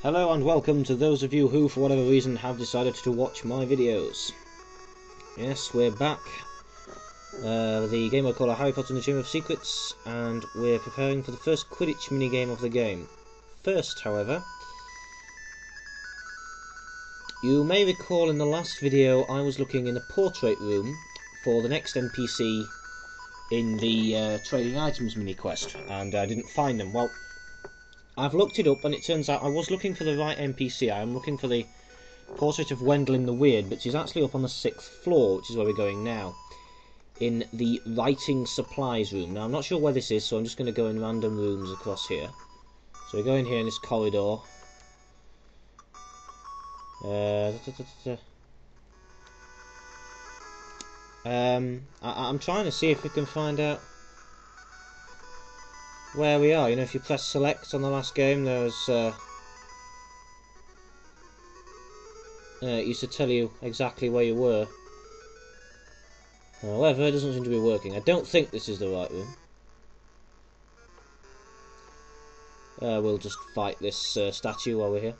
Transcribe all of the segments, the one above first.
Hello and welcome to those of you who, for whatever reason, have decided to watch my videos. Yes, we're back. The game I call Harry Potter and the Chamber of Secrets, and we're preparing for the first Quidditch minigame of the game. First, however, you may recall in the last video I was looking in the portrait room for the next NPC in the trading items mini quest, and I didn't find them. Well, I've looked it up and it turns out I was looking for the right NPC. I am looking for the portrait of Gwendolyn the Weird, but she's actually up on the 6th floor, which is where we're going now, in the writing supplies room. Now I'm not sure where this is, so I'm just going to go in random rooms across here. So we go in here in this corridor. I'm trying to see if we can find out where we are. You know, if you press select on the last game, there's it used to tell you exactly where you were. However, it doesn't seem to be working. I don't think this is the right room. We'll just fight this statue while we're here.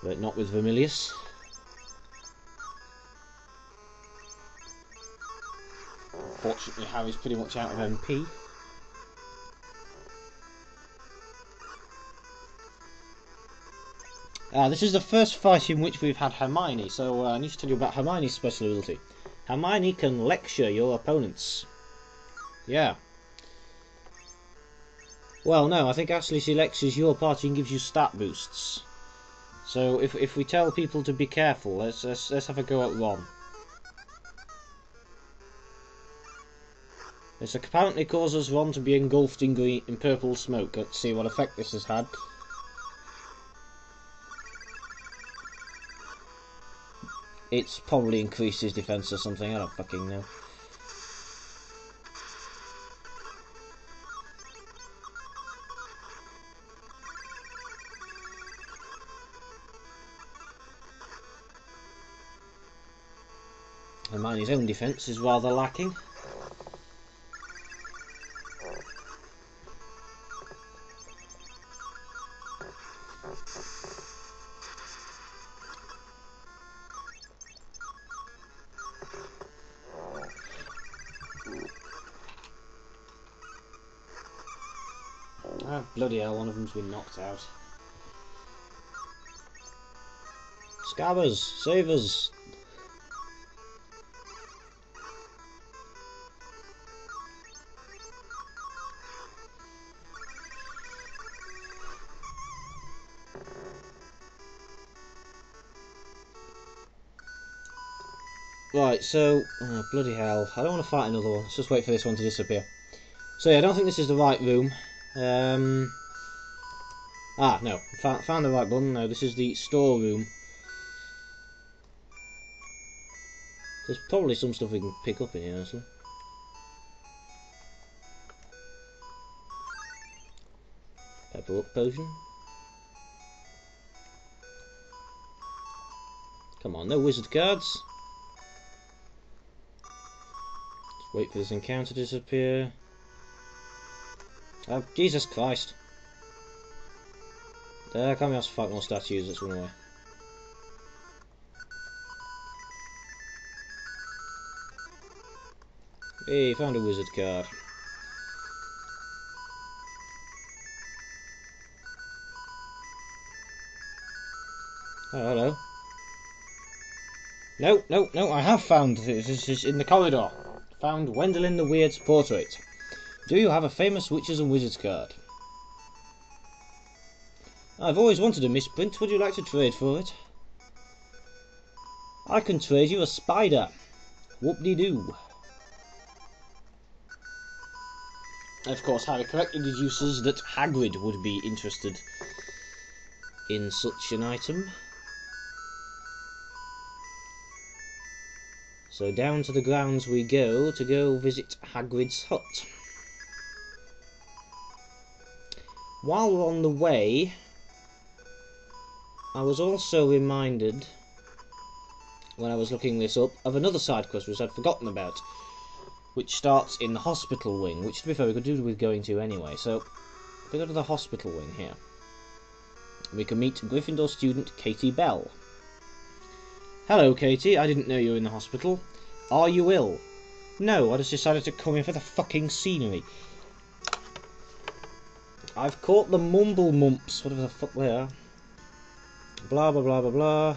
But not with Vermilius. Fortunately, Harry's pretty much out of MP. This is the first fight in which we've had Hermione, so I need to tell you about Hermione's special ability. Hermione can lecture your opponents. Yeah. Well, no, I think actually she lectures your party and gives you stat boosts. So if we tell people to be careful, let's have a go at Ron. This apparently causes Ron to be engulfed in purple smoke. Let's see what effect this has had. It's probably increased his defense or something, I don't fucking know. Hermione's own defense is rather lacking. Ah, bloody hell, one of them's been knocked out. Scabbers, save us! Right, so... oh, bloody hell. I don't want to fight another one. Let's just wait for this one to disappear. So yeah, I don't think this is the right room. No. Found the right button. No, this is the storeroom. There's probably some stuff we can pick up in here, actually. Pepper up potion. Come on, no wizard cards. Just wait for this encounter to disappear. Oh, Jesus Christ. There, can't be asked to fight more statues, let's run away. Hey, found a wizard card. Oh, hello. No, I have found this is in the corridor. Found Gwendolyn the Weird's portrait. Do you have a famous witches and wizards card? I've always wanted a misprint. Would you like to trade for it? I can trade you a spider. Whoop-de-doo. Of course, Harry correctly deduces that Hagrid would be interested in such an item. So down to the grounds we go to go visit Hagrid's hut. While we're on the way, I was also reminded, when I was looking this up, of another side quest which I'd forgotten about, which starts in the hospital wing, which to be fair we could do with going to anyway. So we go to the hospital wing here, we can meet Gryffindor student Katie Bell. Hello, Katie. I didn't know you were in the hospital. Are you ill? No, I just decided to come here for the fucking scenery. I've caught the mumble mumps, whatever the fuck they are. Blah blah blah blah blah.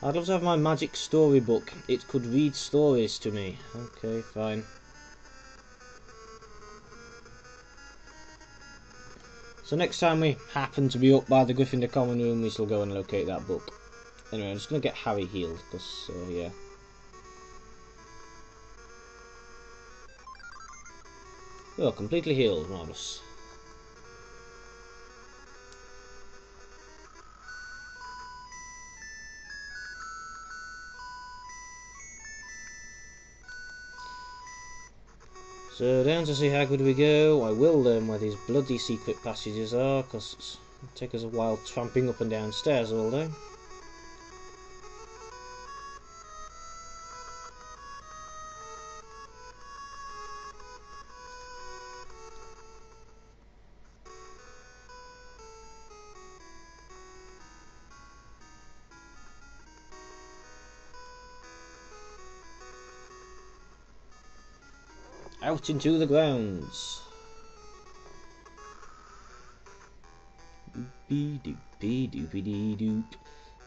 I'd love to have my magic storybook. It could read stories to me. Okay, fine. So next time we happen to be up by the Gryffindor common room, we shall go and locate that book. Anyway, I'm just going to get Harry healed, because, yeah. Oh, completely healed. Marvellous. So down to see Hagrid we go. I will learn where these bloody secret passages are, because it'll take us a while tramping up and down stairs all day. Out into the grounds. Doopy doopy doopy dee doop.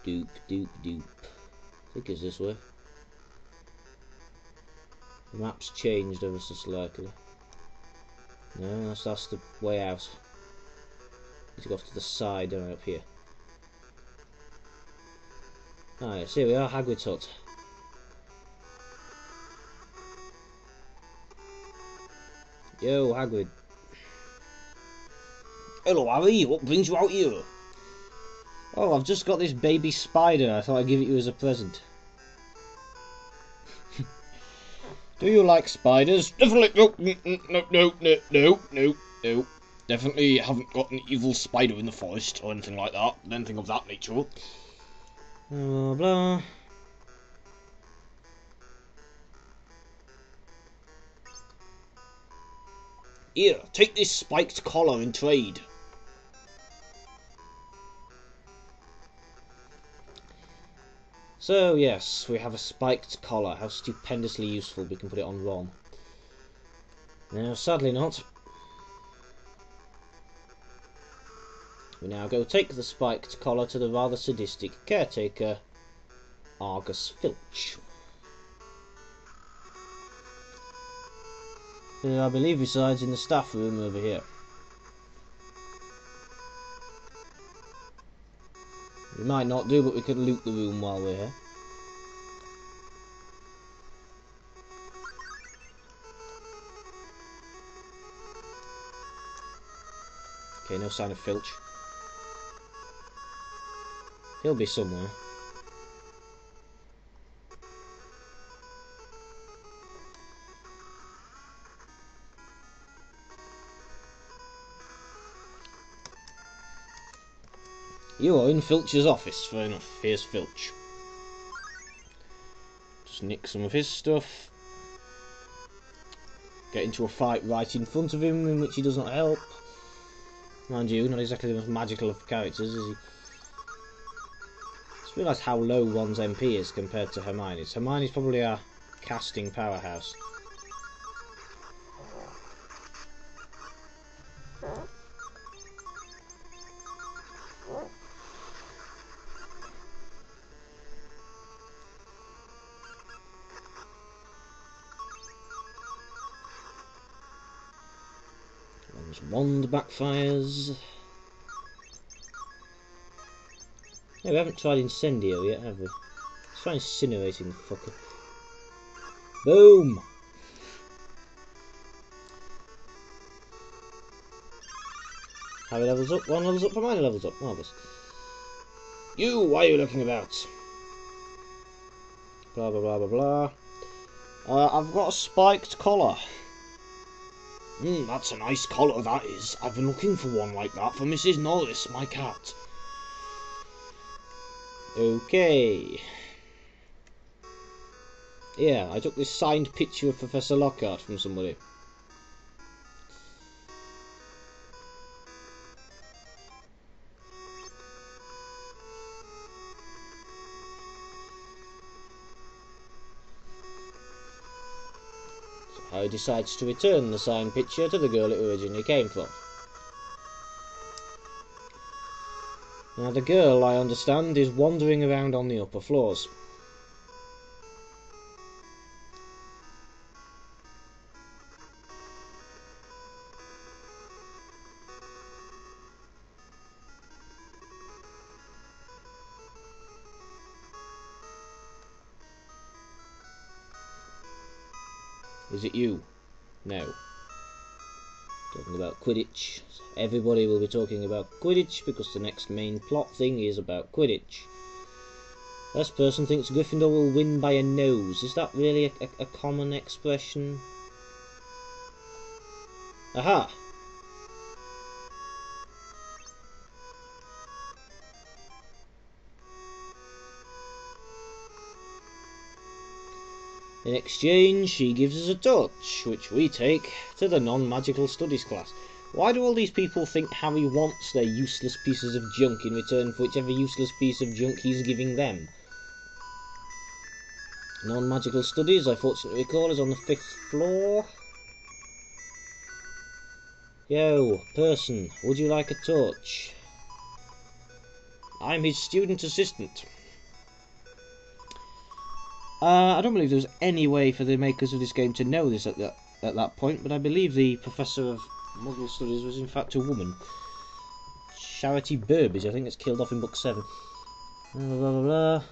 Doop doop doop. I think it's this way. The map's changed ever so slightly. No, that's the way out. Need to go off to the side, don't I, up here. Ah, yes, here we are, Hagrid's hut. Yo, Hagrid. Hello, Harry. What brings you out here? Oh, I've just got this baby spider. I thought I'd give it you as a present. Do you like spiders? Definitely. No. Definitely haven't got an evil spider in the forest or anything like that. Anything of that nature. Blah blah. Here, take this spiked collar in trade. So, yes, we have a spiked collar. How stupendously useful we can put it on Ron. No, sadly not. We now go take the spiked collar to the rather sadistic caretaker, Argus Filch. Who I believe resides in the staff room over here. We might not do, but we could loot the room while we're here. Okay, no sign of Filch. He'll be somewhere. You are in Filch's office. Fair enough. Here's Filch. Just nick some of his stuff. Get into a fight right in front of him, in which he does not help. Mind you, not exactly the most magical of characters, is he? Just realise how low Ron's MP is compared to Hermione's. Hermione's probably our casting powerhouse. Wand backfires. No, we haven't tried Incendio yet, have we? Let's try incinerating, fucker. Boom! Harry levels up, Ron levels up, Hermione levels up. Marvellous. You, why are you looking about? Blah blah blah blah blah. I've got a spiked collar. That's a nice collar, that is. I've been looking for one like that for Mrs. Norris, my cat. Okay. Yeah, I took this signed picture of Professor Lockhart from somebody. Harry decides to return the signed picture to the girl it originally came from. Now the girl, I understand, is wandering around on the upper floors. Is it you? No. Talking about Quidditch. Everybody will be talking about Quidditch because the next main plot thing is about Quidditch. This person thinks Gryffindor will win by a nose. Is that really a common expression? Aha! In exchange, she gives us a torch, which we take to the non-magical studies class. Why do all these people think Harry wants their useless pieces of junk in return for whichever useless piece of junk he's giving them? Non-magical studies, I fortunately recall, is on the 5th floor. Yo, person, would you like a torch? I'm his student assistant. I don't believe there was any way for the makers of this game to know this at that point, but I believe the Professor of Muggle Studies was in fact a woman. Charity Burbage, I think it's killed off in book 7. Blah, blah, blah, blah.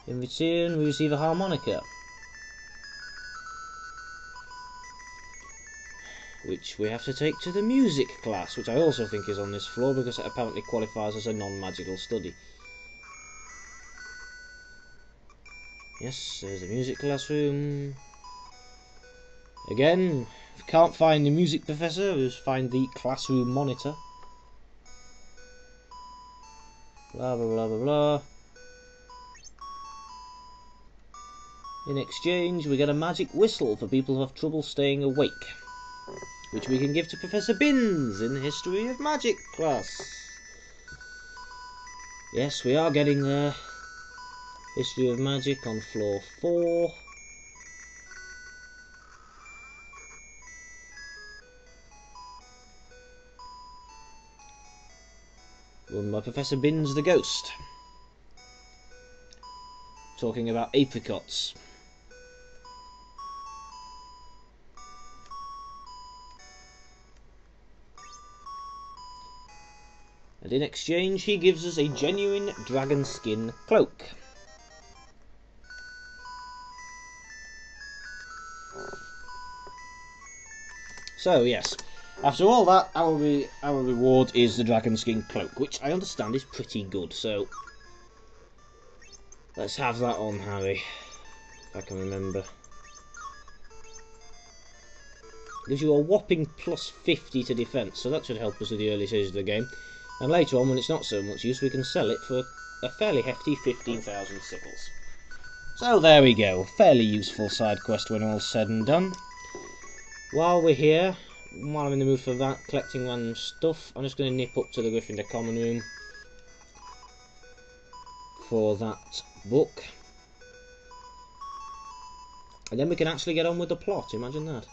In return, we receive a harmonica, which we have to take to the music class, which I also think is on this floor because it apparently qualifies as a non-magical study. Yes, there's the music classroom. Again, if you can't find the music professor, just find the classroom monitor. Blah blah blah blah blah. In exchange, we get a magic whistle for people who have trouble staying awake, which we can give to Professor Binns in the History of Magic class. Yes, we are getting there. History of Magic on floor 4. Run by Professor Binns the Ghost. Talking about apricots. And in exchange, he gives us a genuine dragon skin cloak. So yes, after all that, our reward is the dragon skin cloak, which I understand is pretty good. So let's have that on, Harry, if I can remember. Gives you a whopping plus 50 to defence, so that should help us with the early stages of the game. And later on, when it's not so much use, we can sell it for a fairly hefty 15,000 sickles. So there we go, fairly useful side quest when all's said and done. While we're here, while I'm in the mood for that, collecting random stuff, I'm just going to nip up to the Gryffindor common room for that book. And then we can actually get on with the plot, imagine that.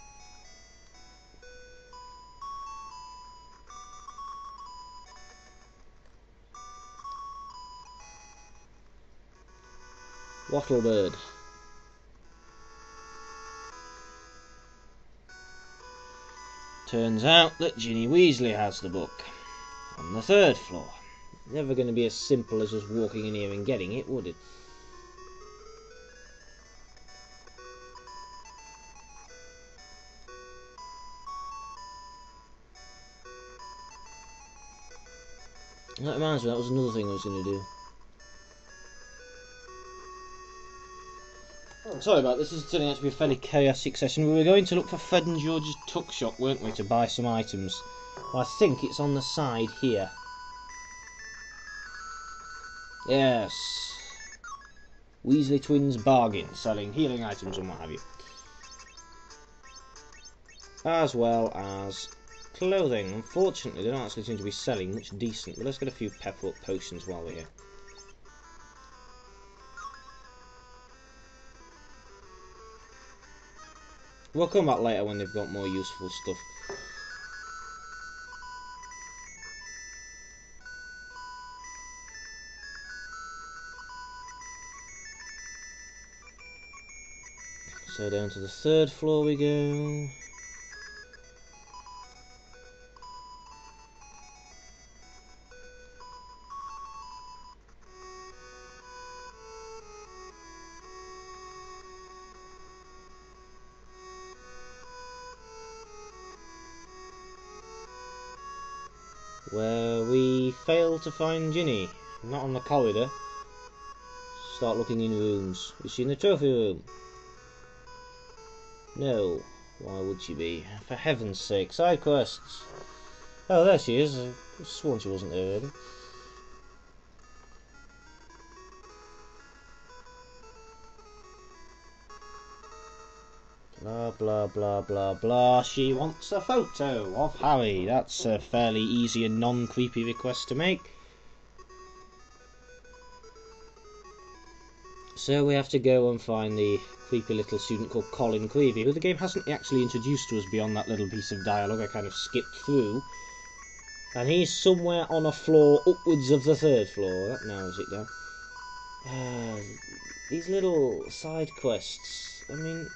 Wattlebird. Turns out that Ginny Weasley has the book. On the 3rd floor. Never going to be as simple as just walking in here and getting it, would it? That reminds me, that was another thing I was going to do. Sorry about this, is turning out to be a fairly chaotic session. We were going to look for Fred and George's tuck shop, weren't we, to buy some items. Well, I think it's on the side here. Yes. Weasley Twins Bargain, selling healing items and what have you. As well as clothing. Unfortunately, they don't actually seem to be selling much decent, but let's get a few pepper up potions while we're here. We'll come back later when they've got more useful stuff. So down to the 3rd floor we go. Where we fail to find Ginny. Not on the corridor. Start looking in rooms. Is she in the trophy room? No. Why would she be? For heaven's sake. Side quests. Oh, there she is. I sworn she wasn't there already. Blah blah blah blah blah. She wants a photo of Harry. That's a fairly easy and non-creepy request to make. So we have to go and find the creepy little student called Colin Creevy, who the game hasn't actually introduced to us beyond that little piece of dialogue I kind of skipped through. And he's somewhere on a floor upwards of the 3rd floor. That narrows it down. These little side quests, I mean...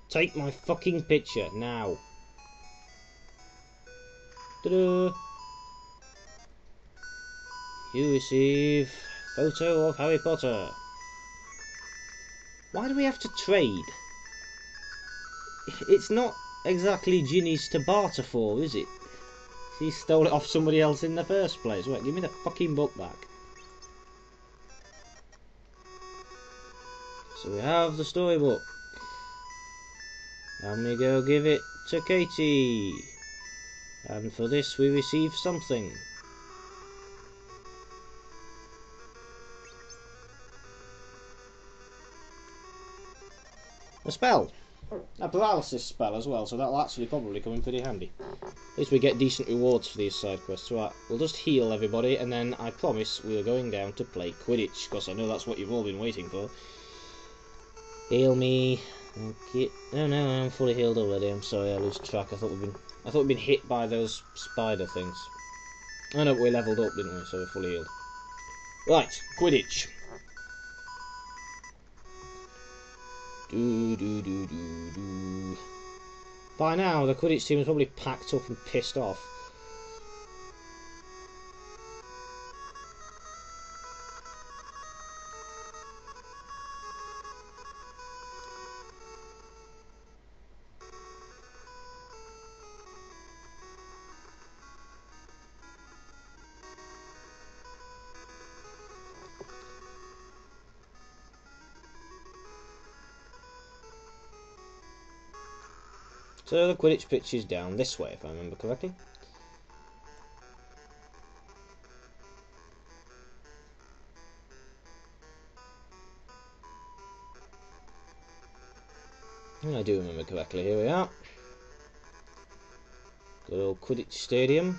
Take my fucking picture, now. Ta-da! You receive photo of Harry Potter. Why do we have to trade? It's not exactly Ginny's to barter for, is it? She stole it off somebody else in the first place. Right, give me the fucking book back. So we have the storybook. And we go give it to Katie. And for this we receive something. A spell. A paralysis spell as well, so that'll actually probably come in pretty handy. At least we get decent rewards for these side quests. Right, we'll just heal everybody, and then I promise we are going down to play Quidditch, because I know that's what you've all been waiting for. Heal me. Okay. Oh no, I'm fully healed already. I'm sorry, I lose track. I thought we'd been hit by those spider things. Oh no, but we levelled up, didn't we? So we're fully healed. Right, Quidditch. Do. By now, the Quidditch team is probably packed up and pissed off. So the Quidditch pitch is down this way, if I remember correctly. I do remember correctly. Here we are. Good old Quidditch Stadium.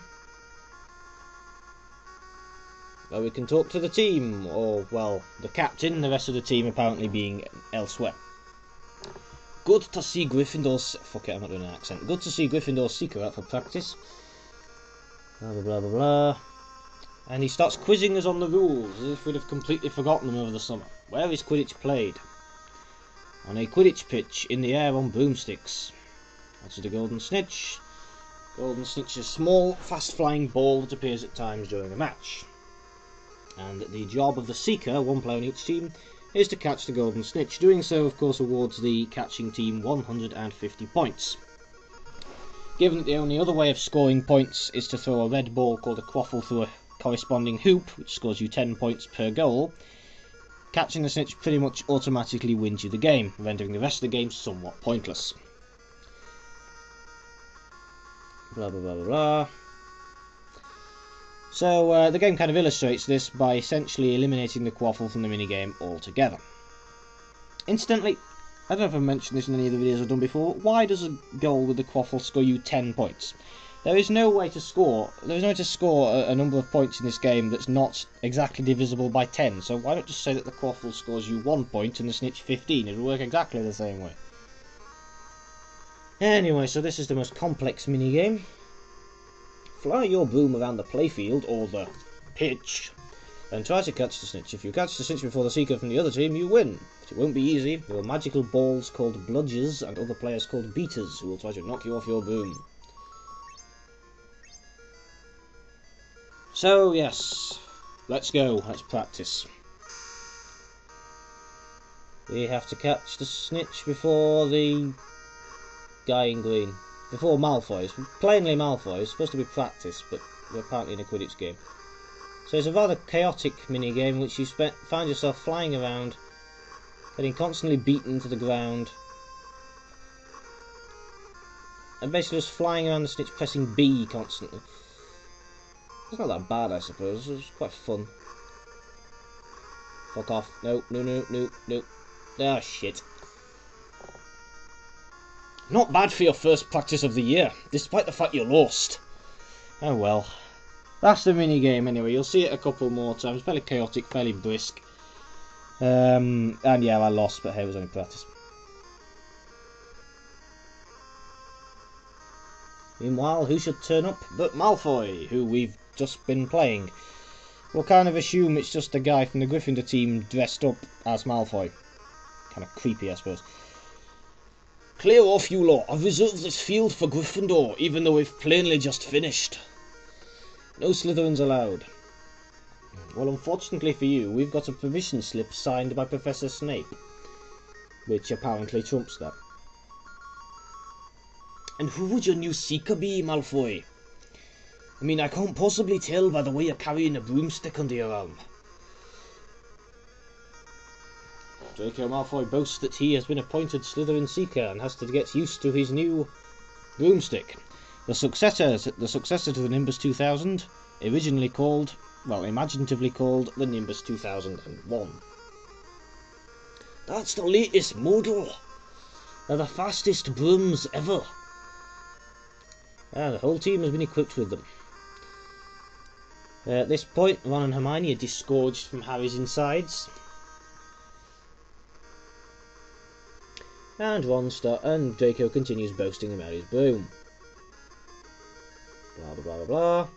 Where we can talk to the team, or, well, the captain, the rest of the team apparently being elsewhere. Good to see Gryffindor's... Fuck it, I'm not doing an accent. Good to see Gryffindor's Seeker out for practice. Blah, blah, blah, blah, blah. And he starts quizzing us on the rules, as if we'd have completely forgotten them over the summer. Where is Quidditch played? On a Quidditch pitch, in the air on broomsticks. That's the Golden Snitch. Golden Snitch is a small, fast-flying ball that appears at times during a match. And the job of the Seeker, one player on each team, is to catch the Golden Snitch. Doing so, of course, awards the catching team 150 points. Given that the only other way of scoring points is to throw a red ball called a quaffle through a corresponding hoop, which scores you 10 points per goal, catching the snitch pretty much automatically wins you the game, rendering the rest of the game somewhat pointless. Blah blah blah blah blah. So the game kind of illustrates this by essentially eliminating the quaffle from the minigame altogether. Incidentally, I don't know if I've mentioned this in any of the videos I've done before, why does a goal with the quaffle score you 10 points? There is no way to score. There is no way to score a number of points in this game that's not exactly divisible by 10. So why not just say that the quaffle scores you 1 point and the snitch 15? It'll work exactly the same way. Anyway, so this is the most complex mini-game. Fly your broom around the playfield, or the pitch, and try to catch the snitch. If you catch the snitch before the seeker from the other team, you win. But it won't be easy. There are magical balls called bludgers and other players called beaters who will try to knock you off your broom. So, yes, let's go. Let's practice. We have to catch the snitch before the guy in green. Before Malfoy. It's plainly Malfoy. It's supposed to be practice, but we're apparently in a Quidditch game. So it's a rather chaotic mini-game in which you find yourself flying around, getting constantly beaten to the ground, and basically just flying around the snitch pressing B constantly. It's not that bad, I suppose. It's quite fun. Fuck off. No, no, no, no, no. Ah, shit. Not bad for your first practice of the year, despite the fact you lost. Oh well. That's the mini-game anyway. You'll see it a couple more times. Fairly chaotic, fairly brisk. And yeah, I lost, but hey, it was only practice. Meanwhile, who should turn up but Malfoy, who we've just been playing. We'll kind of assume it's just a guy from the Gryffindor team dressed up as Malfoy. Kind of creepy, I suppose. Clear off, you lot. I've reserved this field for Gryffindor, even though we've plainly just finished. No Slytherins allowed. Well, unfortunately for you, we've got a permission slip signed by Professor Snape, which apparently trumps that. And who would your new seeker be, Malfoy? I mean, I can't possibly tell by the way you're carrying a broomstick under your arm. Draco Malfoy boasts that he has been appointed Slytherin Seeker and has to get used to his new broomstick. The successor to the Nimbus 2000, originally called, well, imaginatively called, the Nimbus 2001. That's the latest model. They're the fastest brooms ever. The whole team has been equipped with them. At this point, Ron and Hermione are disgorged from Harry's insides. And and Draco continues boasting about his broom. Blah blah blah blah blah.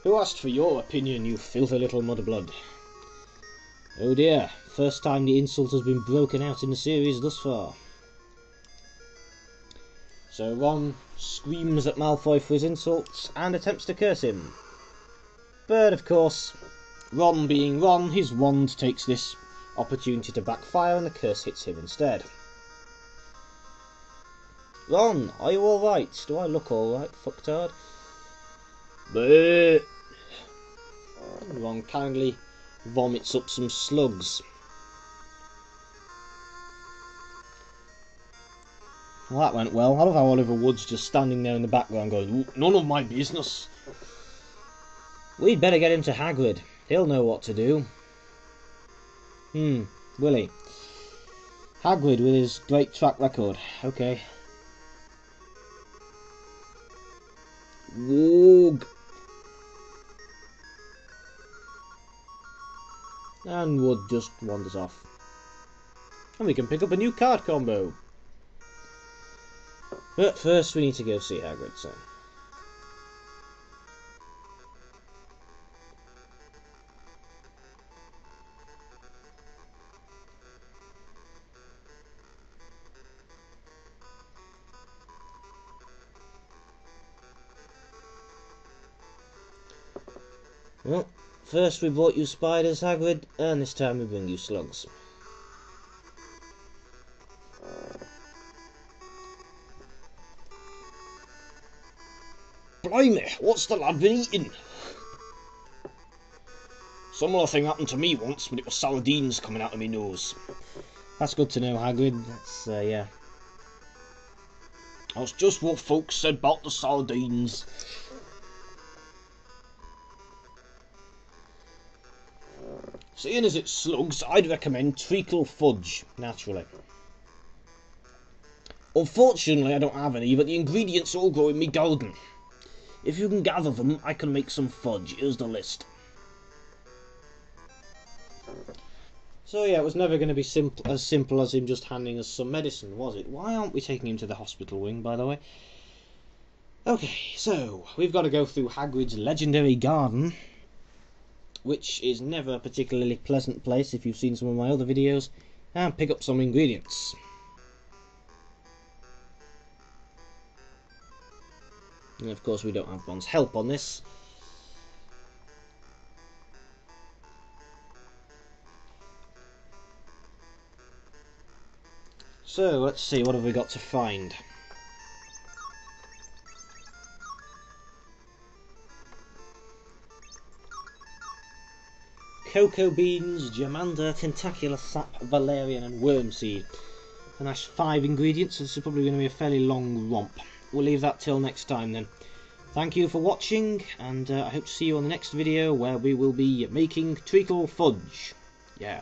Who asked for your opinion, you filthy little mudblood? Oh dear, first time the insult has been broken out in the series thus far. So Ron screams at Malfoy for his insults and attempts to curse him. But of course, Ron being Ron, his wand takes this opportunity to backfire and the curse hits him instead. Ron, are you alright? Do I look alright, fucktard? Bleh. Ron kindly vomits up some slugs. Well, that went well. I love how Oliver Wood's just standing there in the background going, none of my business. We'd better get him to Hagrid. He'll know what to do. Will he? Hagrid with his great track record. Okay. Woog. And Wood just wanders off. And we can pick up a new card combo. But first we need to go see Hagrid, so. Well, first we brought you spiders, Hagrid, and this time we bring you slugs. Blimey, what's the lad been eating? Similar thing happened to me once, but it was sardines coming out of my nose. That's good to know, Hagrid. That's, yeah. That's just what folks said about the sardines. Seeing as it's slugs, I'd recommend treacle fudge, naturally. Unfortunately, I don't have any, but the ingredients all grow in me garden. If you can gather them, I can make some fudge. Here's the list. So yeah, it was never going to be as simple as him just handing us some medicine, was it? Why aren't we taking him to the hospital wing, by the way? Okay, so we've got to go through Hagrid's legendary garden, which is never a particularly pleasant place if you've seen some of my other videos, and pick up some ingredients. And of course we don't have Ron's help on this. So let's see, what have we got to find? Cocoa beans, germander, tentacular sap, valerian and wormseed. And that's 5 ingredients, so this is probably going to be a fairly long romp. We'll leave that till next time then. Thank you for watching, and I hope to see you on the next video where we will be making treacle fudge. Yeah.